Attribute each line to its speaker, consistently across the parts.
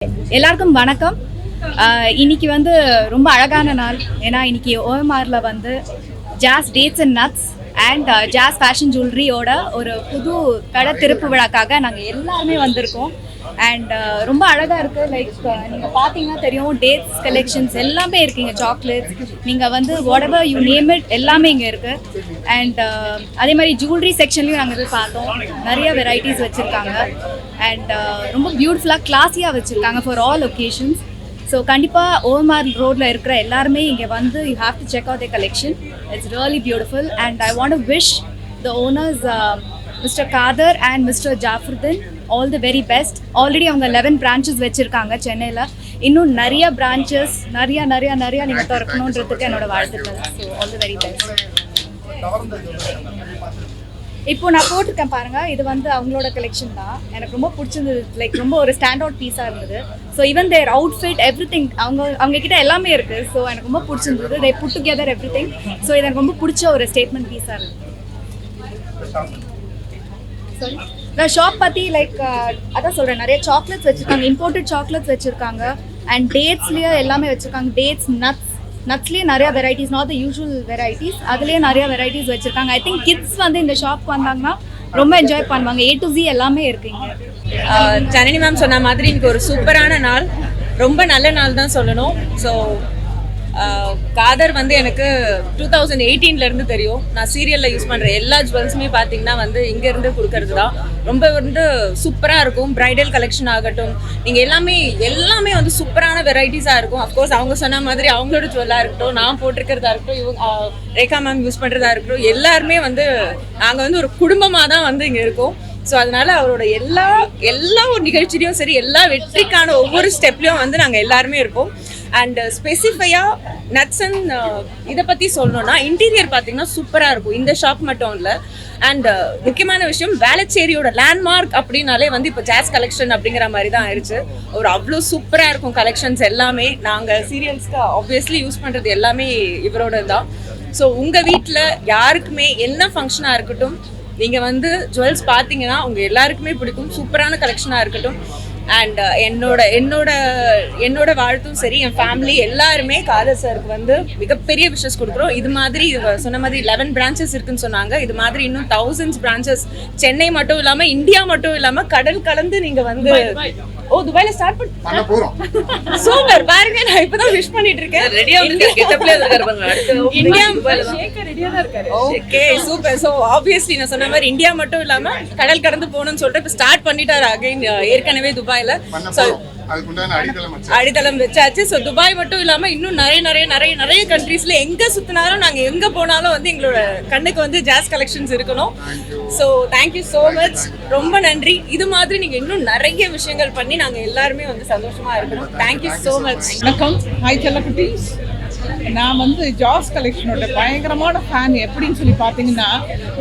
Speaker 1: எல்லாருக்கும் வணக்கம். இன்னைக்கு வந்து ரொம்ப அழகான நாள். ஏன்னா இன்னைக்கு ஓஎம்ஆரில் வந்து Jaz dates and nuts and Jaz fashion ஜுவல்லரியோட ஒரு புது கடை திறப்பு விழாக்காக நாங்கள் எல்லாருமே வந்திருக்கோம். அண்ட் ரொம்ப அழகாக இருக்குது. லைக் நீங்கள் பார்த்தீங்கன்னா தெரியும், டேட்ஸ் கலெக்ஷன்ஸ் எல்லாமே இருக்குங்க. சாக்லேட்ஸ் நீங்கள் வந்து whatever you name it எல்லாமே இங்கே இருக்குது. அண்ட் அதே மாதிரி ஜுவல்லரி செக்ஷன்லையும் நாங்கள் போய் பார்த்தோம். நிறைய வெரைட்டிஸ் வச்சுருக்காங்க. அண்ட் ரொம்ப பியூட்டிஃபுல்லாக கிளாஸியாக வச்சுருக்காங்க ஃபார் ஆல் ஒகேஷன்ஸ். ஸோ கண்டிப்பாக ஓஎம்ஆர் ரோடில் இருக்கிற எல்லாருமே இங்கே வந்து you have to check out the collection. It's really beautiful. And I want to wish the owners mister Kader and mister Jafarudeen all the very best. Already அவங்க 11 பிரான்ச்சஸ் வச்சுருக்காங்க சென்னையில். இன்னும் நிறைய பிரான்ச்சஸ் நிறையா நீங்கள் திறக்கணுன்றதுக்கு என்னோட வாழ்த்துக்கள். So all the very best. இப்போ நான் போட்டிருக்கேன் பாருங்க, இது வந்து அவங்களோட கலெக்ஷன் தான். எனக்கு ரொம்ப பிடிச்சிருந்தது. லைக் ரொம்ப ஒரு ஸ்டாண்ட் அவுட் பீஸாக இருந்தது. So even their outfit everything அவங்க கிட்ட எல்லாமே இருக்குது. ஸோ எனக்கு ரொம்ப பிடிச்சிருந்தது. They put together everything. So இது எனக்கு ரொம்ப பிடிச்ச ஒரு ஸ்டேட்மெண்ட் பீஸாக இருந்தது. நான் ஷாப் பற்றி லைக் அதான் சொல்கிறேன், நிறைய சாக்லேட்ஸ் வச்சுருக்காங்க, இம்போர்ட்டட் சாக்லேட்ஸ் வச்சுருக்காங்க. அண்ட் டேட்ஸ்லேயே எல்லாமே வச்சுருக்காங்க. டேட்ஸ், நட்ஸ்லேயே நிறையா varieties, not the usual varieties, அதுலேயே நிறையா வெரைட்டிஸ் வச்சுருக்காங்க. ஐ திங்க் கிட்ஸ் வந்து இந்த ஷாப்க்கு வந்தாங்கன்னா ரொம்ப என்ஜாய் பண்ணுவாங்க. A to Z எல்லாமே இருக்குங்க.
Speaker 2: ஜனனி மேம் சொன்ன மாதிரி இன்னைக்கு ஒரு சூப்பரான நாள், ரொம்ப நல்ல நாள் தான் சொல்லணும். ஸோ காதர் வந்து எனக்கு 2018 தெரியும். நான் சீரியலில் யூஸ் பண்ணுற எல்லா ஜுவல்ஸுமே பார்த்தீங்கன்னா வந்து இங்கேருந்து கொடுக்கறது தான். ரொம்ப வந்து சூப்பராக இருக்கும். ப்ரைடல் கலெக்ஷன் ஆகட்டும், நீங்கள் எல்லாமே வந்து சூப்பரான வெரைட்டிஸாக இருக்கும். அஃப்கோர்ஸ் அவங்க சொன்ன மாதிரி அவங்களோட ஜுவல்லாக இருக்கட்டும், நான் போட்டிருக்கிறதா இருக்கட்டும், இவங்க ரேகா மேம் யூஸ் பண்ணுறதா இருக்கட்டும், எல்லாருமே வந்து நாங்கள் வந்து ஒரு குடும்பமாக தான் வந்து இங்கே இருக்கோம். ஸோ அதனால அவரோட எல்லா ஒரு நிகழ்ச்சியிலையும் சரி, எல்லா வெற்றிக்கான ஒவ்வொரு ஸ்டெப்லையும் வந்து நாங்கள் எல்லாருமே இருப்போம். அண்ட் ஸ்பெசிஃபையாக நட்ஸ் அண்ட் இதை பற்றி சொல்லணும்னா, இன்டீரியர் பார்த்தீங்கன்னா சூப்பராக இருக்கும். இந்த ஷாப் மட்டும் இல்லை. அண்ட் முக்கியமான விஷயம், வேளச்சேரியோட லேண்ட்மார்க் அப்படின்னாலே வந்து இப்போ ஜாஸ் கலெக்ஷன் அப்படிங்கிற மாதிரி தான் ஆயிடுச்சு. ஒரு அவ்வளோ சூப்பராக இருக்கும் கலெக்ஷன்ஸ் எல்லாமே. நாங்கள் சீரியல்ஸ்க்கு ஆப்வியஸ்லி யூஸ் பண்ணுறது எல்லாமே இவரோட தான். ஸோ உங்கள் வீட்டில் யாருக்குமே என்ன ஃபங்க்ஷனாக இருக்கட்டும், நீங்கள் வந்து ஜுவல்ஸ் பார்த்தீங்கன்னா உங்கள் எல்லாருக்குமே பிடிக்கும். சூப்பரான கலெக்ஷனாக இருக்கட்டும். அண்ட் என்னோட வாழ்த்தும் சரி, என் ஃபேமிலி எல்லாருமே காதர் சாருக்கு வந்து மிகப்பெரிய விஷஸ் கொடுக்குறோம். இது மாதிரி சொன்ன மாதிரி 11 பிரான்ச்சஸ் இருக்குன்னு சொன்னாங்க. இது மாதிரி இன்னும் thousands பிரான்ச்சஸ் சென்னை மட்டும் இல்லாமல், இந்தியா மட்டும் இல்லாமல், கடல் கலந்து நீங்கள் வந்து துபாயில ஸ்டார்ட் பண்ண போறோம். சூப்பர். பாருங்க, நான் இப்பதான் விஷ் பண்ணிட்டு இருக்கேன். ரெடியா இருக்காரு, கெட்டப்ல இருக்காரு பாருங்க. இந்தியா ஷேக்கர் ரெடியா தான் இருக்காரு. Okay, super. சோ ஆப்வியஸ்லி நான் சொன்ன மாதிரி இந்தியா மட்டும் இல்லாம கடல் கடந்து போகணும்னு சொல்லிட்டு இப்ப ஸ்டார்ட் பண்ணிட்டாரு அகைன். ஏற்கனவே துபாயில அடித்தளம் வச்சாச்சு. ஸோ துபாய் மட்டும் இல்லாம இன்னும் நிறைய கண்ட்ரீஸ்ல எங்க சுத்தினாலும், நாங்க எங்க போனாலும் வந்து எங்களோட கண்ணுக்கு வந்து ஜாஸ் கலெக்ஷன்ஸ் இருக்கணும். ஸோ தேங்க்யூ ஸோ மச், ரொம்ப நன்றி. இது மாதிரி நீங்க இன்னும் நிறைய விஷயங்கள் பண்ணி நாங்க எல்லாருமே வந்து சந்தோஷமா இருக்கணும். Thank you so much.
Speaker 3: வணக்கம். ஹாய் செல்லக்குட்டீஸ். நான் வந்து ஜாஸ் கலெக்ஷனோட பயங்கரமான ஃபேன். எப்படின்னு சொல்லி பார்த்தீங்கன்னா,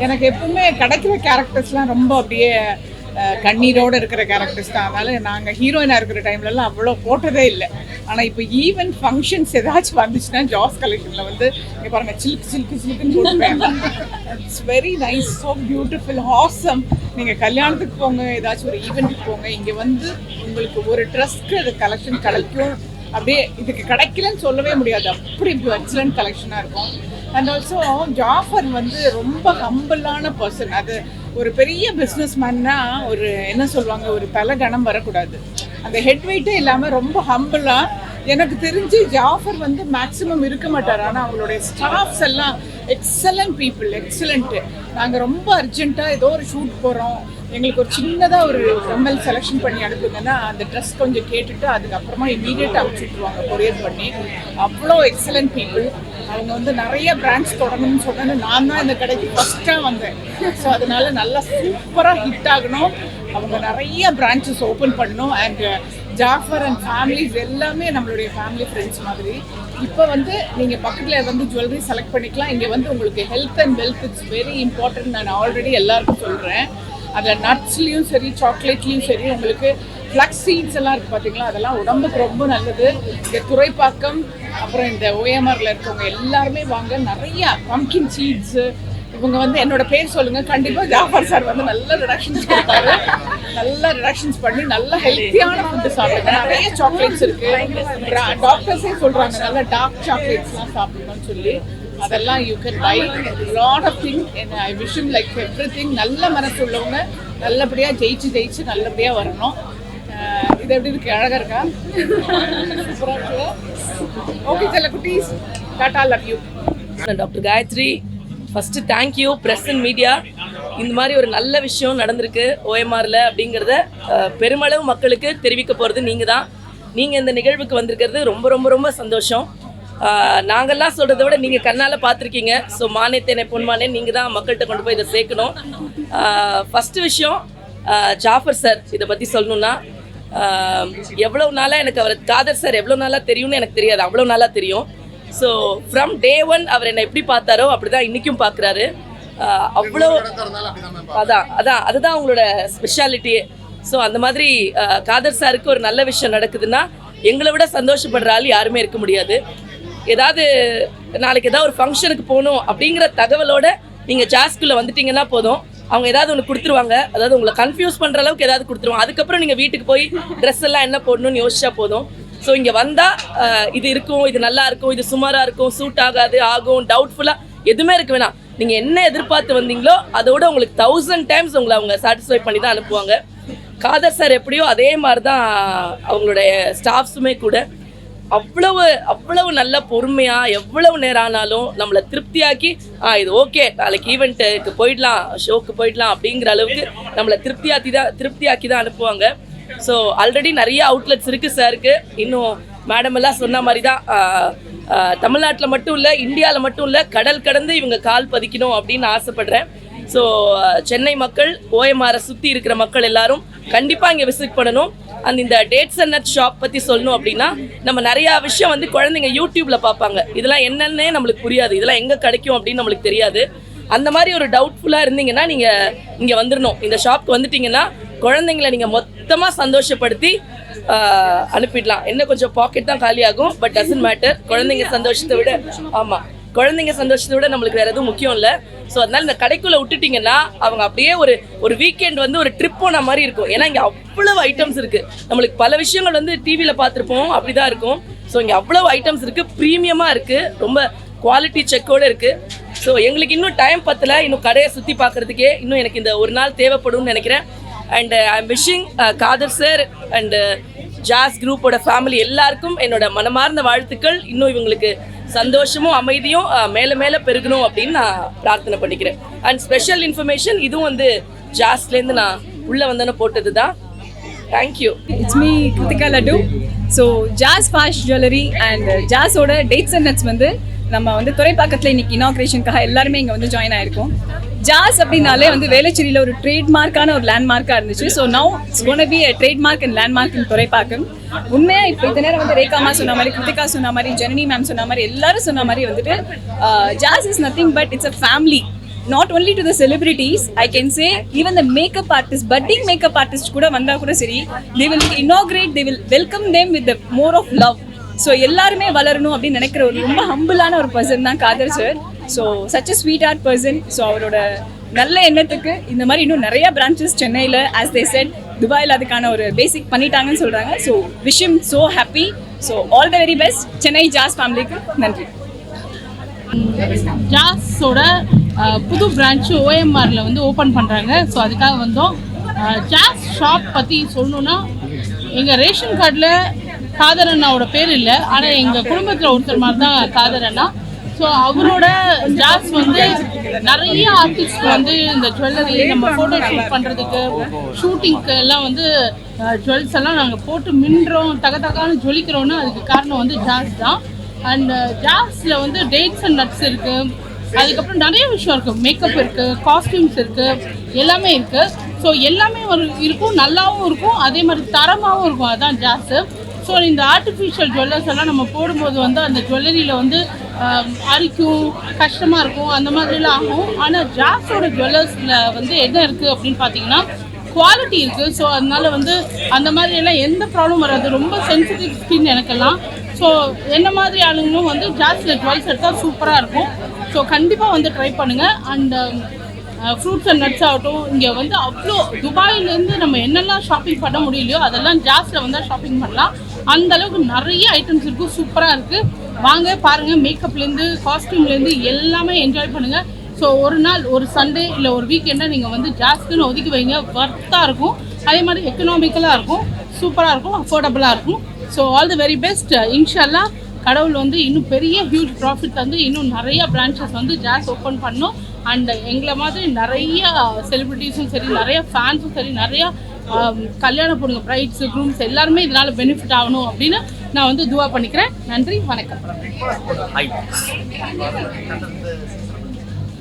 Speaker 3: எனக்கு எப்பவுமே கிடைக்கிற கேரக்டர்ஸ்லாம் ரொம்ப அப்படியே கண்ணீரோடு இருக்கிற கேரக்டர்ஸ் தான். அதனால் நாங்கள் ஹீரோயினாக இருக்கிற டைம்லலாம் அவ்வளோ போட்டதே இல்லை. ஆனால் இப்போ ஈவென்ட் ஃபங்க்ஷன்ஸ் ஏதாச்சும் வந்துச்சுன்னா ஜாஸ் கலெக்ஷனில் வந்து இங்கே பாருங்கள், சில்க்குன்னு போட்டுப்பேன். It's very nice, so beautiful, ஹாசம். நீங்கள் கல்யாணத்துக்கு போங்க, ஏதாச்சும் ஒரு ஈவெண்ட்டுக்கு போங்க, இங்கே வந்து உங்களுக்கு ஒரு ட்ரெஸ்க்கு அது கலெக்ஷன் கிடைக்கும். அப்படியே இதுக்கு கிடைக்கலன்னு சொல்லவே முடியாது, அப்படி எக்ஸலண்ட் கலெக்ஷனாக இருக்கும். அண்ட் ஆல்சோ ஜாஃபர் வந்து ரொம்ப ஹம்பிளான பர்சன். அது ஒரு பெரிய பிஸ்னஸ் மேன்னா ஒரு என்ன சொல்லுவாங்க, ஒரு தலை கணம் வரக்கூடாது. அந்த ஹெட் வெயிட்டே இல்லாமல் ரொம்ப ஹம்பிளாக. எனக்கு தெரிஞ்சு ஜாஃபர் வந்து மேக்ஸிமம் இருக்க மாட்டார். ஆனால் அவங்களுடைய ஸ்டாஃப்ஸ் எல்லாம் எக்ஸலண்ட் பீப்புள், எக்ஸலண்ட்டு. நாங்கள் ரொம்ப அர்ஜென்ட்டாக ஏதோ ஒரு ஷூட் போகிறோம், எங்களுக்கு ஒரு சின்னதாக ஒரு எம்எல் செலெக்ஷன் பண்ணி அனுப்புங்கன்னா அந்த ட்ரெஸ் கொஞ்சம் கேட்டுட்டு அதுக்கப்புறமா இமீடியட்டாக அனுப்பிச்சுட்ருவாங்க கொரியர் பண்ணி. அவ்வளோ எக்ஸலண்ட் பீப்புள். அவங்க வந்து நிறைய பிரான்ச் தொடங்கணும்னு சொன்னது நான் தான் இந்த கடைக்கு ஃபஸ்ட்டாக வந்தேன். ஸோ அதனால நல்லா சூப்பராக ஹிட் ஆகணும். அவங்க நிறைய பிரான்ச்சஸ் ஓப்பன் பண்ணணும். அண்ட் ஜாஃபர் அண்ட் ஃபேமிலிஸ் எல்லாமே நம்மளுடைய ஃபேமிலி ஃப்ரெண்ட்ஸ் மாதிரி. இப்போ வந்து நீங்கள் பக்கத்தில் வந்து ஜுவல்லரி செலக்ட் பண்ணிக்கலாம். இங்கே வந்து உங்களுக்கு health and wealth it's very important. நான் ஆல்ரெடி எல்லாருக்கும் சொல்கிறேன். அதில் நட்ஸ்லேயும் சரி, சாக்லேட்லேயும் சரி, உங்களுக்கு ஃப்ளக்ஸ் சீட்ஸ் எல்லாம் இருக்குது பார்த்தீங்களா, அதெல்லாம் உடம்புக்கு ரொம்ப நல்லது. இந்த துறைப்பாக்கம், அப்புறம் இந்த ஓஎம்ஆரில் இருக்கவங்க எல்லாருமே வாங்க. நிறையா பம்கின் சீட்ஸு, இவங்க வந்து என்னோட பேர் சொல்லுங்க, கண்டிப்பா ஜாஃபர் சார் வந்து நல்ல ரிடக்ஷன்ஸ் கொடுத்தாரு. நல்ல ரிடக்ஷன்ஸ் பண்ணி நல்ல ஹெல்த்தியான ஃபுட்டு சாப்பிடுங்க. நிறைய சாக்லேட்ஸ் இருக்கு, டாக்டர்ஸே சொல்றாங்க நல்ல டார்க் சாக்லேட்ஸ்லாம் சாப்பிடணும்னு சொல்லி. அதெல்லாம் you can buy lot of thing. I wish him like everything. நல்ல மனசு உள்ளவங்க நல்லபடியா ஜெயிச்சு நல்லபடியா வரணும். இது எப்படி இருக்கு? அழகா இருக்கா? ஓகே செல்ல குட்டீஸ், டாடா, love you.
Speaker 4: Doctor Gayathri, first thank you press and media. இந்த மாதிரி ஒரு நல்ல விஷயம் நடந்திருக்கு ஓஎம்ஆரில் அப்படிங்கிறத பெருமளவு மக்களுக்கு தெரிவிக்க போகிறது நீங்கள் தான். நீங்கள் இந்த நிகழ்வுக்கு வந்திருக்கிறது ரொம்ப ரொம்ப ரொம்ப சந்தோஷம். நாங்கள்லாம் சொல்கிறத விட நீங்கள் கண்ணால் பார்த்துருக்கீங்க. ஸோ மானே தேனே பொன்மானே நீங்கள் தான் மக்கள்கிட்ட கொண்டு போய் இதை சேர்க்கணும். ஃபஸ்ட்டு விஷயம் ஜாஃபர் சார் இதை பற்றி சொல்லணுன்னா, எவ்வளோ நாளாக எனக்கு அவர் காதர் சார் எவ்வளோ நாளாக தெரியும்னு எனக்கு தெரியாது, அவ்வளோ நாளாக தெரியும். So from day one hour என்னை எப்படி பார்த்தாரோ அப்படி தான் இன்றைக்கும் பார்க்குறாரு. அவ்வளோ அதுதான் அவங்களோட ஸ்பெஷாலிட்டியே. ஸோ அந்த மாதிரி காதர் சாருக்கு ஒரு நல்ல விஷயம் நடக்குதுன்னா எங்களை விட சந்தோஷப்படுற ஆள் யாருமே இருக்க முடியாது. ஏதாவது நாளைக்கு ஏதாவது ஒரு ஃபங்க்ஷனுக்கு போகணும் அப்படிங்கிற தகவலோட நீங்கள் ஜாஸ்குள்ளே வந்துட்டீங்கன்னா போதும், அவங்க ஏதாவது ஒன்று கொடுத்துருவாங்க. அதாவது உங்களை கன்ஃபியூஸ் பண்ணுற அளவுக்கு ஏதாவது கொடுத்துருவாங்க. அதுக்கப்புறம் நீங்கள் வீட்டுக்கு போய் ட்ரெஸ் எல்லாம் என்ன போடணும்னு யோசிச்சா போதும். ஸோ இங்கே வந்தால் இது இருக்கும், இது நல்லா இருக்கும், இது சுமாராக இருக்கும், சூட் ஆகாது, ஆகும், டவுட்ஃபுல்லாக எதுவுமே இருக்க வேணாம். நீங்கள் என்ன எதிர்பார்த்து வந்தீங்களோ அதோட உங்களுக்கு 1000 டைம்ஸ் உங்களை அவங்க சாட்டிஸ்ஃபை பண்ணி தான் அனுப்புவாங்க. காதர் சார் எப்படியோ அதே மாதிரி தான் அவங்களுடைய ஸ்டாஃப்ஸுமே கூட. அவ்வளவு நல்ல பொறுமையாக எவ்வளவு நேரம் ஆனாலும் நம்மளை திருப்தியாக்கி இது ஓகே நாளைக்கு ஈவெண்ட்டுக்கு போயிடலாம், ஷோக்கு போயிடலாம் அப்படிங்கிற அளவுக்கு நம்மளை திருப்தியாக்கி தான் அனுப்புவாங்க. ஸோ ஆல்ரெடி நிறைய அவுட்லெட்ஸ் இருக்குது சாருக்கு. இன்னும் மேடம் எல்லாம் சொன்ன மாதிரி தான் தமிழ்நாட்டில் மட்டும் இல்லை, இந்தியாவில் மட்டும் இல்லை, கடல் கடந்து இவங்க கால் பதிக்கணும் அப்படின்னு ஆசைப்படுறேன். ஸோ சென்னை மக்கள், ஓஎம்ஆரை சுற்றி இருக்கிற மக்கள் எல்லாரும் கண்டிப்பாக இங்கே விசிட் பண்ணணும். இந்த டேட்ஸ் அண்ட் நட் ஷாப் பற்றி சொல்லணும் அப்படின்னா, நம்ம நிறையா விஷயம் வந்து குழந்தைங்க யூடியூப்பில் பார்ப்பாங்க, இதெல்லாம் என்னன்னே நம்மளுக்கு புரியாது, இதெல்லாம் எங்கே கிடைக்கும் அப்படின்னு நம்மளுக்கு தெரியாது. அந்த மாதிரி ஒரு டவுட்ஃபுல்லாக இருந்தீங்கன்னா நீங்கள் இங்கே வந்துடணும். இந்த ஷாப்க்கு வந்துட்டிங்கன்னா குழந்தைங்களை நீங்கள் மொத்தமாக சந்தோஷப்படுத்தி அனுப்பிடலாம். என்ன கொஞ்சம் பாக்கெட் தான் காலியாகும், பட் டசன்ட் மேட்டர். குழந்தைங்க சந்தோஷத்தை விட குழந்தைங்க சந்தோஷத்தை விட நம்மளுக்கு வேறு எதுவும் முக்கியம் இல்லை. ஸோ அதனால் இந்த கடைக்குள்ளே விட்டுட்டிங்கன்னா அவங்க அப்படியே ஒரு வீக்கெண்ட் வந்து ஒரு ட்ரிப் போன மாதிரி இருக்கும். ஏன்னா இங்கே அவ்வளவு ஐட்டம்ஸ் இருக்குது. நம்மளுக்கு பல விஷயங்கள் வந்து டிவியில் பார்த்துருப்போம், அப்படி தான் இருக்கும். ஸோ இங்கே அவ்வளவு ஐட்டம்ஸ் இருக்குது, ப்ரீமியமாக இருக்குது, ரொம்ப குவாலிட்டி செக்கோடு இருக்குது. ஸோ எங்களுக்கு இன்னும் டைம் பத்தலை, இன்னும் கடையை சுற்றி பார்க்குறதுக்கே இன்னும் எனக்கு இந்த ஒரு நாள் தேவைப்படும்னு நினைக்கிறேன். And I am wishing Kader sir and Jaz குரூப்போட ஃபேமிலி எல்லாருக்கும் என்னோட மனமார்ந்த வாழ்த்துக்கள். இன்னும் இவங்களுக்கு சந்தோஷமும் அமைதியும் மேலே மேலே பெருகணும் அப்படின்னு நான் பிரார்த்தனை பண்ணிக்கிறேன். அண்ட் ஸ்பெஷல் இன்ஃபர்மேஷன் இதுவும் வந்து ஜாஸ்லேருந்து நான் உள்ளே வந்தோன்னு போட்டது தான். Thank you.
Speaker 5: It's me Krithika Laddu. So Jaz fast jewellery and ஜாஸோட டேட்ஸ் அண்ட் நட்ஸ் வந்து நம்ம வந்து துறைப்பாக்கத்தில் இன்னைக்கு இனாக்ரேஷனுக்காக எல்லாருமே இங்கே வந்து ஜாயின் ஆயிருக்கோம். ஜாஸ் அப்படின்னாலே வந்து வேளச்சேரியில் ஒரு ட்ரேட்மார்க்கான ஒரு லேண்ட்மார்க்காக இருந்துச்சு. So now it's gonna be a trademark and landmark in Thoraipakkam. உண்மையாக இப்போ இந்த நேரம் வந்து ரேகாமா சொன்ன மாதிரி, கிருத்திகா சொன்ன மாதிரி, ஜனனி மேம் சொன்ன மாதிரி, எல்லாரும் சொன்ன மாதிரி வந்துட்டு Jaz is nothing but it's a family. Not only to the celebrities, I can say even the makeup artists, budding makeup artists கூட வந்தா கூட சரி, they will inaugurate, they will welcome them with the more of love. So எல்லாருமே வளரணும் அப்படின்னு நினைக்கிற ஒரு ரொம்ப ஹம்பிளான ஒரு பர்சன் தான் Khader sir. So such a sweet heart person. So அவரோட நல்ல எண்ணத்துக்கு இந்த மாதிரி இன்னும் நிறைய பிரான்ச்சஸ் சென்னையில், ஆஸ் தே செட், துபாயில் அதுக்கான ஒரு பேசிக் பண்ணிட்டாங்கன்னு சொல்கிறாங்க. So wish him so happy. So all the very best Chennai Jaz ஃபேமிலிக்கு. நன்றி.
Speaker 6: ஜாஸோட புது பிரான்ச்சு ஓஎம்ஆரில் வந்து ஓப்பன் பண்ணுறாங்க. ஸோ அதுக்காக வந்தோம். ஜாஸ் ஷாப் பற்றி சொல்லணுன்னா, எங்கள் ரேஷன் கார்டில் காதர் அண்ணாவோட பேர் இல்லை, ஆனால் எங்கள் குடும்பத்தில் ஒருத்தர் மாதிரி தான் காதர் அண்ணா. ஸோ அவரோட ஜாஸ் வந்து நிறைய ஆர்டிஸ்ட் வந்து இந்த ஜுவல்லரி, நம்ம ஃபோட்டோ ஷூட் பண்ணுறதுக்கு, ஷூட்டிங்க்கு எல்லாம் வந்து ஜுவல்ஸ் எல்லாம் நாங்கள் போட்டு மின்றோம், தகதகான்னு ஜொலிக்கிறோன்னா அதுக்கு காரணம் வந்து ஜாஸ் தான். அண்ட் ஜாஸில் வந்து டேட்ஸ் அண்ட் நட்ஸ் இருக்குது, அதுக்கப்புறம் நிறைய விஷயம் இருக்குது, மேக்கப் இருக்குது, காஸ்டியூம்ஸ் இருக்குது, எல்லாமே இருக்குது. ஸோ எல்லாமே இருக்கும், நல்லாவும் இருக்கும், அதே மாதிரி தரமாகவும் இருக்கும். அதுதான் ஜாஸு. ஸோ இந்த ஆர்டிஃபிஷியல் ஜுவல்லர்ஸ் எல்லாம் நம்ம போடும்போது வந்து அந்த ஜுவல்லரியில் வந்து அரிக்கும், கஷ்டமாக இருக்கும், அந்த மாதிரிலாம் ஆகும். ஆனால் ஜாஸோட ஜுவல்லர்ஸில் வந்து என்ன இருக்குது அப்படின்னு பார்த்தீங்கன்னா குவாலிட்டி இருக்குது. ஸோ அதனால வந்து அந்த மாதிரியெல்லாம் எந்த ப்ராப்ளம் வராது. ரொம்ப சென்சிட்டிவ் ஸ்கின் எனக்கெல்லாம். ஸோ என்ன மாதிரி ஆளுங்களும் வந்து ஜாஸில் ஜுவல்ஸ் எடுத்தால் சூப்பராக இருக்கும். ஸோ கண்டிப்பாக வந்து ட்ரை பண்ணுங்கள். அண்ட் ஃப்ரூட்ஸ் அண்ட் நட்ஸ் ஆகட்டும், இங்கே வந்து அவ்வளோ துபாயிலேருந்து நம்ம என்னெல்லாம் ஷாப்பிங் பண்ண முடியலையோ அதெல்லாம் ஜாஸில் வந்து ஷாப்பிங் பண்ணலாம். அந்த அளவுக்கு நிறைய ஐட்டம்ஸ் இருக்குது, சூப்பராக இருக்குது. வாங்க பாருங்கள், மேக்கப்லேருந்து காஸ்டியூம்லேருந்து எல்லாமே என்ஜாய் பண்ணுங்கள். ஸோ ஒரு நாள் ஒரு சண்டே இல்லை ஒரு வீக்கெண்டாக நீங்கள் வந்து ஜாஸ்தின்னு ஒதுக்கி வைங்க, ஒர்த்தாக இருக்கும். அதே மாதிரி எக்கனாமிக்கலாக இருக்கும், சூப்பராக இருக்கும், அஃபோர்டபுளாக இருக்கும். So all the very best. இன்ஷால்லா கடவுள் வந்து இன்னும் பெரிய ஹியூஜ் ப்ராஃபிட் வந்து இன்னும் நிறைய பிரான்ச்சஸ் வந்து ஜாஸ் ஓப்பன் பண்ணும். அண்ட் எங்களை மாதிரி நிறைய செலிப்ரிட்டிஸும் சரி, நிறைய ஃபேன்ஸும் சரி, நிறைய கல்யாண பொண்ணுங்க, பிரைட்ஸு, க்ரூம்ஸ் எல்லாருமே இதனால் பெனிஃபிட் ஆகணும் அப்படின்னு நான் வந்து துவா பண்ணிக்கிறேன். நன்றி, வணக்கம்.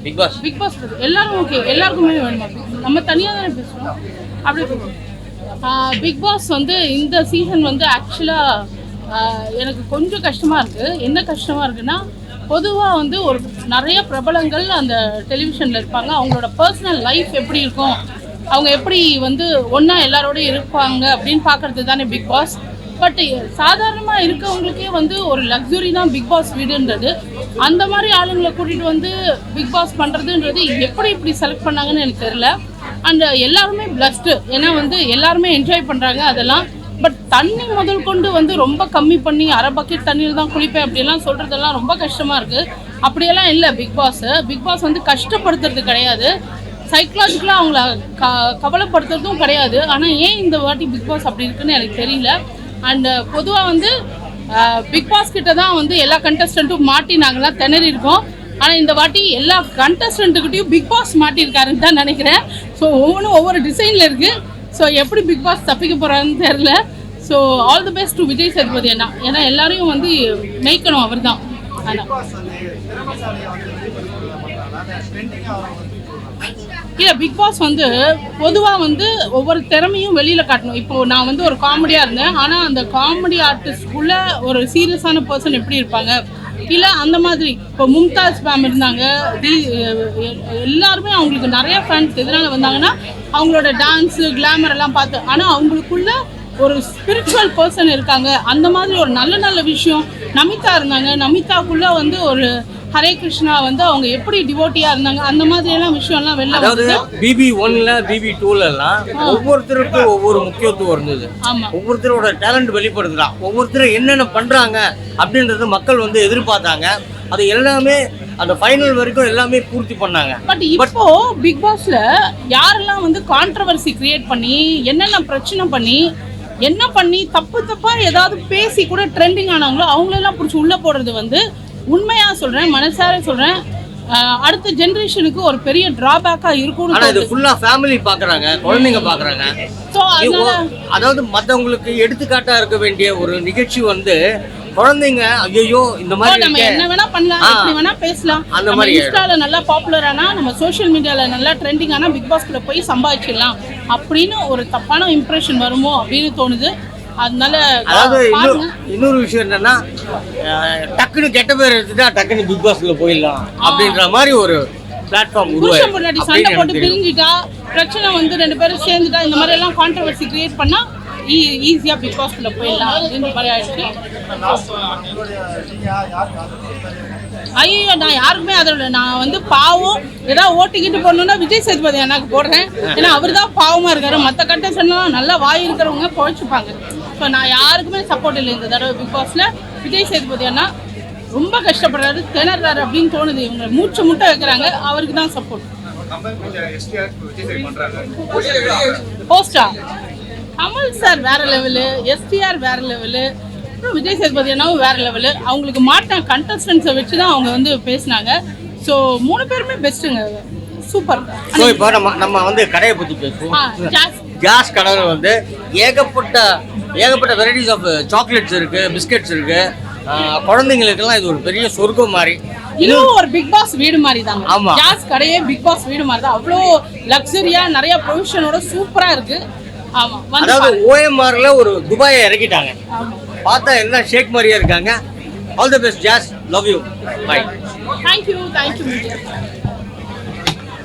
Speaker 6: பிக் பாஸ் எல்லாரும் ஓகே, எல்லாருக்குமே வேணுமா? நம்ம தனியாக தானே பேசுகிறோம். அப்படி பிக் பாஸ் வந்து இந்த சீசன் வந்து ஆக்சுவலாக எனக்கு கொஞ்சம் கஷ்டமாக இருக்குது. என்ன கஷ்டமாக இருக்குன்னா, பொதுவாக வந்து ஒரு நிறைய பிரபலங்கள் அந்த டெலிவிஷனில் இருப்பாங்க. அவங்களோட பர்சனல் லைஃப் எப்படி இருக்கும், அவங்க எப்படி வந்து ஒன்றா எல்லாரோடையும் இருப்பாங்க அப்படின்னு பார்க்குறது தானே பிக் பாஸ். பட் சாதாரணமாக இருக்கவங்களுக்கே வந்து ஒரு லக்ஸுரி தான் பிக் பாஸ் வீடுன்றது. அந்த மாதிரி ஆளுங்களை கூட்டிகிட்டு வந்து பிக் பாஸ் பண்ணுறதுன்றது எப்படி இப்படி செலக்ட் பண்ணாங்கன்னு எனக்கு தெரியல. அண்ட் எல்லாருமே பிளஸ்டு, ஏன்னா வந்து எல்லாருமே என்ஜாய் பண்ணுறாங்க அதெல்லாம். பட் தண்ணி முதல் கொண்டு வந்து ரொம்ப கம்மி பண்ணி அரை பக்கெட் தண்ணியில் தான் குளிப்பேன் அப்படிலாம் சொல்கிறதெல்லாம் ரொம்ப கஷ்டமாக இருக்குது. அப்படியெல்லாம் இல்லை பிக் பாஸ் வந்து கஷ்டப்படுத்துறது கிடையாது, சைக்கலாஜிக்கலாக அவங்கள கவலைப்படுத்துறதும் கிடையாது. ஆனால் ஏன் இந்த வாட்டி பிக் பாஸ் அப்படி இருக்குன்னு எனக்கு தெரியல. அண்டு பொதுவாக வந்து பிக் பாஸ் கிட்ட தான் வந்து எல்லா கண்டஸ்டண்ட்டும் மாட்டி நாங்கள்லாம் திணறி இருக்கோம். ஆனால் இந்த வாட்டி எல்லா கண்டஸ்டண்ட்டுக்கிட்டையும் பிக் பாஸ் மாட்டியிருக்காருன்னு தான் நினைக்கிறேன். ஸோ ஒவ்வொன்றும் ஒவ்வொரு டிசைனில் இருக்குது. ஸோ எப்படி பிக் பாஸ் தப்பிக்க போகிறாருன்னு தெரில. So all the best to Vijay Sethupathi அண்ணா, ஏன்னா எல்லாரையும் வந்து மேய்க்கணும் அவர் தான். ஆனால் இல்லை, பிக் பாஸ் வந்து பொதுவாக வந்து ஒவ்வொரு திறமையும் வெளியில் காட்டணும். இப்போது நான் வந்து ஒரு காமெடியாக இருந்தேன், ஆனால் அந்த காமெடி ஆர்டிஸ்ட்குள்ளே ஒரு சீரியஸான பர்சன் எப்படி இருப்பாங்க, இல்லை அந்த மாதிரி. இப்போ மும்தாஸ் மேம் இருந்தாங்க, எல்லாருமே அவங்களுக்கு நிறைய ஃபேன்ஸ் எதனால் வந்தாங்கன்னா அவங்களோட டான்ஸு, கிளாமர் எல்லாம் பார்த்து. ஆனால் அவங்களுக்குள்ள ஒரு ஸ்பிரிச்சுவல் பர்சன் இருக்காங்க. அந்த மாதிரி ஒரு நல்ல நல்ல விஷயம் நமிதா இருந்தாங்க. நமிதாக்குள்ளே வந்து ஒரு ஹரே கிருஷ்ணா வந்து அவங்க எப்படி டிவோட்டியா இருந்தாங்க, அந்த மாதிரி எல்லாம் விஷயம்லாம் வெளில
Speaker 7: வந்து BB1ல BB2லலாம் ஒவ்வொருத்தருக்கும் ஒவ்வொரு முக்கியத்துவம் இருந்தது. ஒவ்வொருத்தரோட டேலண்ட் வெளிப்படுத்துறான், ஒவ்வொருத்தரும் என்னென்ன பண்றாங்க அப்படின்றது மக்கள் வந்து எதிர்பார்த்தாங்க. அது எல்லாமே அந்த ஃபைனல் வரைக்கும் எல்லாமே பூர்த்தி பண்ணாங்க.
Speaker 6: பட் இப்போ பிக் பாஸ்ல யாரெல்லாம் வந்து கான்ட்ரவர்சி கிரியேட் பண்ணி என்னென்ன பிரச்சனை பண்ணி என்ன பண்ணி தப்பா ஏதாவது பேசி கூட ட்ரெண்டிங் ஆனாங்களோ அவங்களெல்லாம் பிடிச்சி உள்ள போடுறது வந்து உண்மையாக சொல்கிறேன், மனசார சொல்கிறேன், அடுத்த ஜென்ரேஷனுக்கு ஒரு பெரிய டிராபேக்கா இருக்கும்.
Speaker 7: ஆனா இது ஃபுல்லா ஃபேமிலி பாக்குறாங்க, குழந்தைங்க பாக்குறாங்க.
Speaker 6: சோ
Speaker 7: அதாவது மத்தவங்களுக்கு எடுத்துக்காட்டா இருக்க வேண்டிய ஒரு நிகழ்ச்சி வந்து குழந்தைங்க ஐயோ இந்த மாதிரி
Speaker 6: நம்ம என்ன வேணா பண்ணலாம், எப்படி வேணா பேசலாம். அந்த மாதிரி இன்ஸ்டால நல்லா பாப்புலர் ஆனா, நம்ம சோஷியல் மீடியால நல்லா ட்ரெண்டிங் ஆனா பிக் பாஸ்க்குள்ள போய் சம்பாதிச்சிடலாம் அப்படின்னு ஒரு தப்பான இம்ப்ரெஷன் வருமோ அப்படின்னு தோணுது. அதனால
Speaker 7: அதாவது இன்னொரு விஷயம் என்னன்னா, டக்குன்னு கெட்ட பேர் எடுத்துட்டா டக்குன்னு பிக் பாஸ்க்குள்ள போயிடலாம் அப்படின்ற மாதிரி ஒரு பிளாட்ஃபார்ம் உருவாக்கி
Speaker 6: சண்டை போட்டு பிரிஞ்சுட்டா பிரச்சனை வந்து ரெண்டு பேரும் சேர்ந்துட்டா இந்த மாதிரி எல்லாம் கான்ட்ரவர்சி கிரியேட் பண்ணா ஈஸியா பிக் பாஸ்க்குள்ள போயிடலாம் அப்படின்ற மாதிரி ஆயிடுச்சு. ஐயோ, நான் யாருக்குமே அதில் நான் வந்து பாவம் ஏதாவது ஓட்டிக்கிட்டு போடணுன்னா விஜய் சேதுபதி எனக்கு போடுறேன். ஏன்னா அவர் தான் பாவமாக இருக்காரு. மற்ற கண்டஸ்டன்ட்லாம் நல்லா வாய் இருக்கிறவங்க குழைச்சிப்பாங்க. ஸோ நான் யாருக்குமே சப்போர்ட் இல்லை இந்த தடவை பிக் பாஸில். விஜய் சேதுபதி அண்ணா ரொம்ப கஷ்டப்படுறாரு, திணறாரு அப்படின்னு தோணுது. இவங்க மூச்சை முட்டை வைக்கிறாங்க, அவருக்கு தான் சப்போர்ட். போஸ்டா கமல் சார் வேற லெவலு, எஸ்டிஆர் வேற லெவலு, அப்புறம் விஜய் சேதுபதி அண்ணாவும் வேற லெவலு. அவங்களுக்கு மாட்ட கண்டஸ்டன்ஸை வச்சு தான் அவங்க வந்து பேசினாங்க. ஸோ 3 பேருமே பெஸ்ட்டுங்க, சூப்பர்.
Speaker 7: இப்போ நம்ம வந்து கடையை பற்றி பேசுவோம். ஜாஸ் கடையில் வந்து ஏகப்பட்ட வெரைட்டிஸ் ஆஃப் சாக்லேட்ஸ் இருக்கு, பிஸ்கெட்ஸ் இருக்கு. குழந்தைங்களுக்கெல்லாம் இது ஒரு பெரிய சொர்க்கம் மாதிரி.
Speaker 6: இதுவும் ஒரு பிக் பாஸ் வீடு மாதிரி தான். ஜாஸ் கடையே பிக் பாஸ் வீடு மாதிரி தான். அவ்வளோ லக்ஸரியா நிறைய ப்ரொவிஷனோட சூப்பரா இருக்கு. ஆமா,
Speaker 7: அதாவது OMRல ஒரு துபாயை இறக்கிட்டாங்க. பார்த்தா எல்லாம் ஷேக் மாதிரியா இருக்காங்க. ஆல் தி பெஸ்ட் ஜாஸ், லவ் யூ, பை.
Speaker 6: தேங்க்யூ.